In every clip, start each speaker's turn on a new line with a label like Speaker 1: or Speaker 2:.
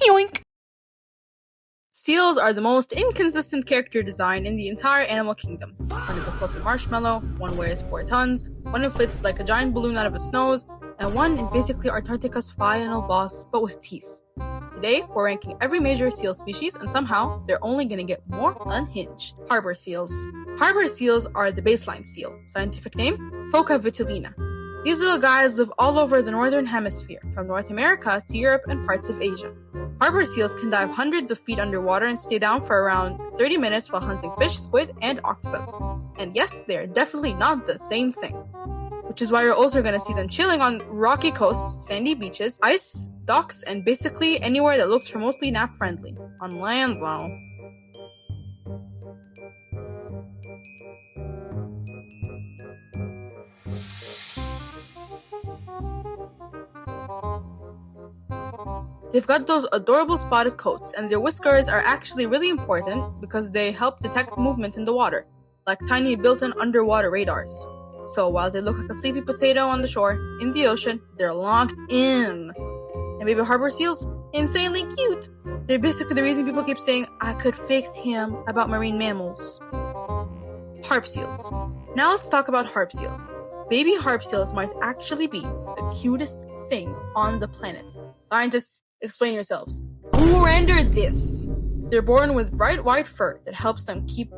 Speaker 1: Yoink! Seals are the most inconsistent character design in the entire animal kingdom. One is a fluffy marshmallow, one weighs 4 tons, one inflates like a giant balloon out of its nose, and one is basically Antarctica's final boss, but with teeth. Today, we're ranking every major seal species, and somehow, they're only gonna get more unhinged. Harbor seals. Harbor seals are the baseline seal. Scientific name? Phoca vitulina. These little guys live all over the northern hemisphere, from North America to Europe and parts of Asia. Harbor seals can dive hundreds of feet underwater and stay down for around 30 minutes while hunting fish, squid, and octopus. And yes, they are definitely not the same thing. Which is why you're also going to see them chilling on rocky coasts, sandy beaches, ice, docks, and basically anywhere that looks remotely nap-friendly. On land, though. They've got those adorable spotted coats, and their whiskers are actually really important because they help detect movement in the water, like tiny built-in underwater radars. So while they look like a sleepy potato on the shore, in the ocean, they're locked in. And baby harbor seals, insanely cute. They're basically the reason people keep saying, I could fix him about marine mammals. Harp seals. Now let's talk about harp seals. Baby harp seals might actually be the cutest thing on the planet. Scientists, explain yourselves. Who rendered this? They're born with bright white fur that helps keep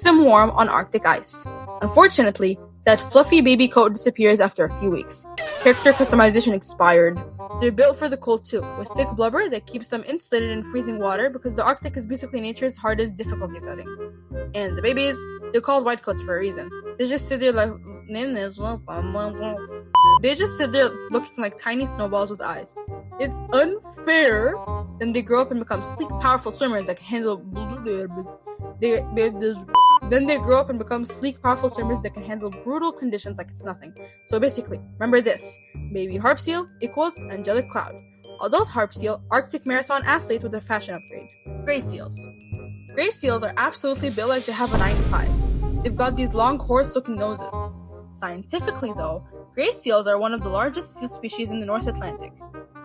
Speaker 1: them warm on Arctic ice. Unfortunately, that fluffy baby coat disappears after a few weeks. Character customization expired. They're built for the cold too, with thick blubber that keeps them insulated in freezing water because the Arctic is basically nature's hardest difficulty setting. And the babies, they're called whitecoats for a reason. They just sit there looking like tiny snowballs with eyes. It's unfair. Then they grow up and become sleek, powerful swimmers that can handle brutal conditions like it's nothing. So basically, remember this. Baby harp seal equals angelic cloud. Adult harp seal, Arctic marathon athlete with a fashion upgrade. Gray seals. Gray seals are absolutely built like they have a 9 to 5. They've got these long horse-looking noses. Scientifically though, gray seals are one of the largest seal species in the North Atlantic.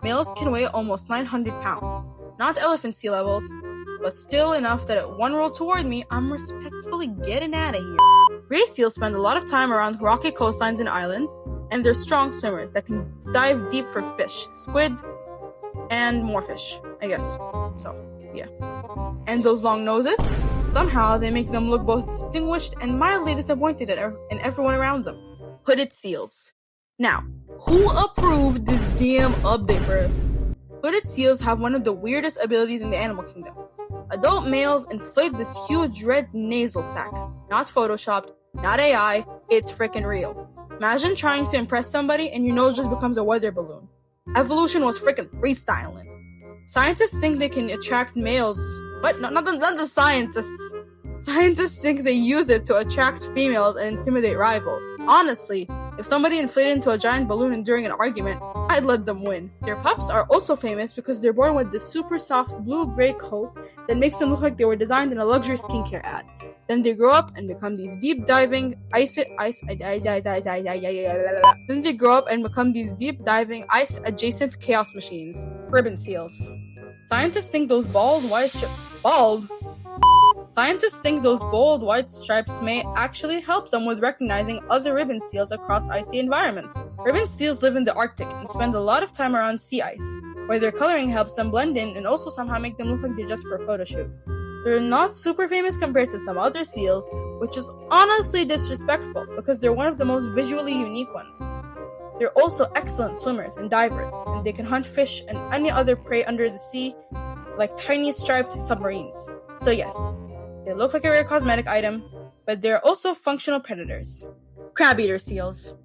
Speaker 1: Males can weigh almost 900 pounds. Not elephant sea levels, but still enough that if one rolled toward me, I'm respectfully getting out of here. Gray seals spend a lot of time around rocky coastlines and islands, and they're strong swimmers that can dive deep for fish, squid, and more fish, I guess. So, yeah. And those long noses? Somehow, they make them look both distinguished and mildly disappointed in everyone around them. Hooded seals. Now, who approved this damn update, bruh? Hooded seals have one of the weirdest abilities in the animal kingdom. Adult males inflate this huge red nasal sac. Not photoshopped, not AI, it's freaking real. Imagine trying to impress somebody and your nose just becomes a weather balloon. Evolution was freaking freestyling. Scientists think they can attract males, but not the scientists. Scientists think they use it to attract females and intimidate rivals. Honestly, if somebody inflated into a giant balloon during an argument, I'd let them win. Their pups are also famous because they're born with this super soft blue-gray coat that makes them look like they were designed in a luxury skincare ad. Then they grow up and become these deep-diving ice-adjacent chaos machines. Ribbon seals. Scientists think those bold white stripes may actually help them with recognizing other ribbon seals across icy environments. Ribbon seals live in the Arctic and spend a lot of time around sea ice, where their coloring helps them blend in and also somehow make them look like they're just for a photo shoot. They're not super famous compared to some other seals, which is honestly disrespectful because they're one of the most visually unique ones. They're also excellent swimmers and divers, and they can hunt fish and any other prey under the sea like tiny striped submarines. So yes, they look like a rare cosmetic item, but they're also functional predators. Crab-eater seals.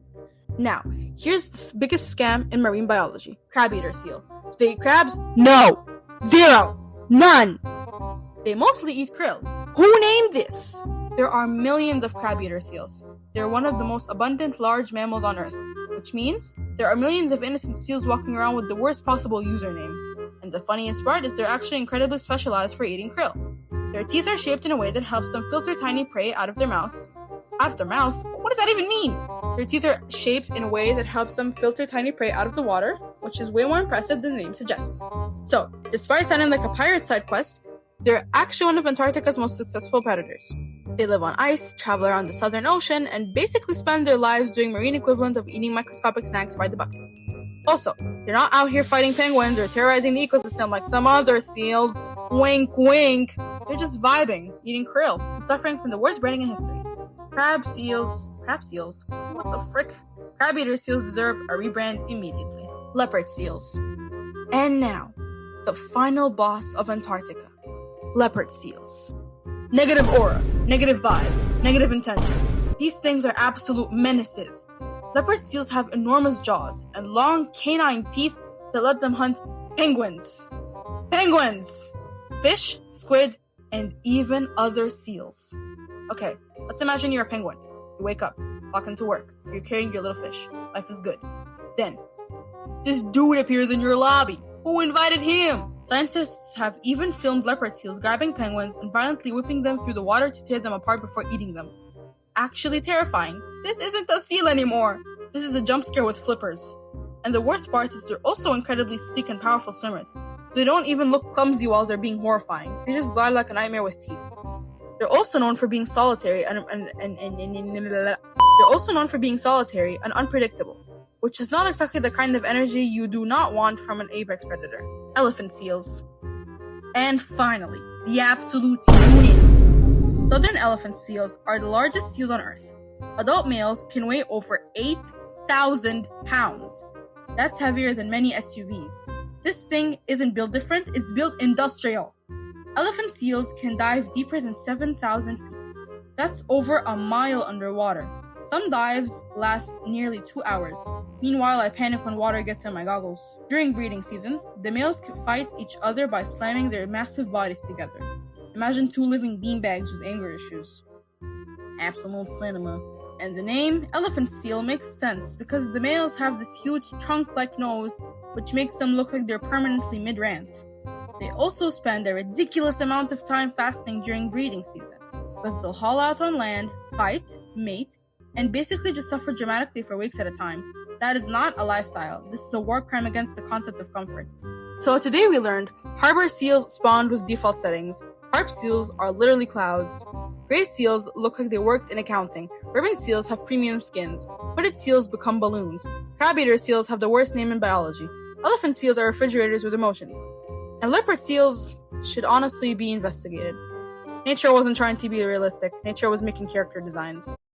Speaker 1: Now, here's the biggest scam in marine biology. Crab-eater seal. Do they eat crabs? No! Zero! None! They mostly eat krill. Who named this? There are millions of crab-eater seals. They're one of the most abundant large mammals on Earth, which means there are millions of innocent seals walking around with the worst possible username. And the funniest part is they're actually incredibly specialized for eating krill. Their teeth are shaped in a way that helps them filter tiny prey out of their mouth. Out of their mouth? What does that even mean? Their teeth are shaped in a way that helps them filter tiny prey out of the water, which is way more impressive than the name suggests. So, despite sounding like a pirate side quest, they're actually one of Antarctica's most successful predators. They live on ice, travel around the Southern Ocean, and basically spend their lives doing marine equivalent of eating microscopic snacks by the bucket. Also, they're not out here fighting penguins or terrorizing the ecosystem like some other seals. Wink, wink. They're just vibing, eating krill, and suffering from the worst branding in history. Crab seals? What the frick? Crab-eater seals deserve a rebrand immediately. Leopard seals. And now, the final boss of Antarctica. Leopard seals. Negative aura, negative vibes, negative intentions. These things are absolute menaces. Leopard seals have enormous jaws and long canine teeth that let them hunt penguins. Penguins! Fish, squid, and even other seals. Okay, let's imagine you're a penguin. You wake up, clock into work. You're carrying your little fish. Life is good. Then, this dude appears in your lobby. Who invited him? Scientists have even filmed leopard seals grabbing penguins and violently whipping them through the water to tear them apart before eating them. Actually terrifying. This isn't a seal anymore. This is a jump scare with flippers. And the worst part is they're also incredibly sleek and powerful swimmers. So they don't even look clumsy while they're being horrifying. They just glide like a nightmare with teeth. They're also known for being solitary and unpredictable, which is not exactly the kind of energy you do not want from an apex predator. Elephant seals. And finally, the absolute unit. Southern elephant seals are the largest seals on Earth. Adult males can weigh over 8,000 pounds. That's heavier than many SUVs. This thing isn't built different, it's built industrial. Elephant seals can dive deeper than 7,000 feet. That's over a mile underwater. Some dives last nearly 2 hours. Meanwhile, I panic when water gets in my goggles. During breeding season, the males can fight each other by slamming their massive bodies together. Imagine two living beanbags with anger issues. Absolute cinema. And the name, elephant seal, makes sense because the males have this huge trunk-like nose which makes them look like they're permanently mid-rant. They also spend a ridiculous amount of time fasting during breeding season because they'll haul out on land, fight, mate, and basically just suffer dramatically for weeks at a time. That is not a lifestyle. This is a war crime against the concept of comfort. So today we learned harbor seals spawned with default settings. Harp seals are literally clouds. Gray seals look like they worked in accounting. Ribbon seals have premium skins. Hooded seals become balloons. Crab-eater seals have the worst name in biology. Elephant seals are refrigerators with emotions. And leopard seals should honestly be investigated. Nature wasn't trying to be realistic. Nature was making character designs.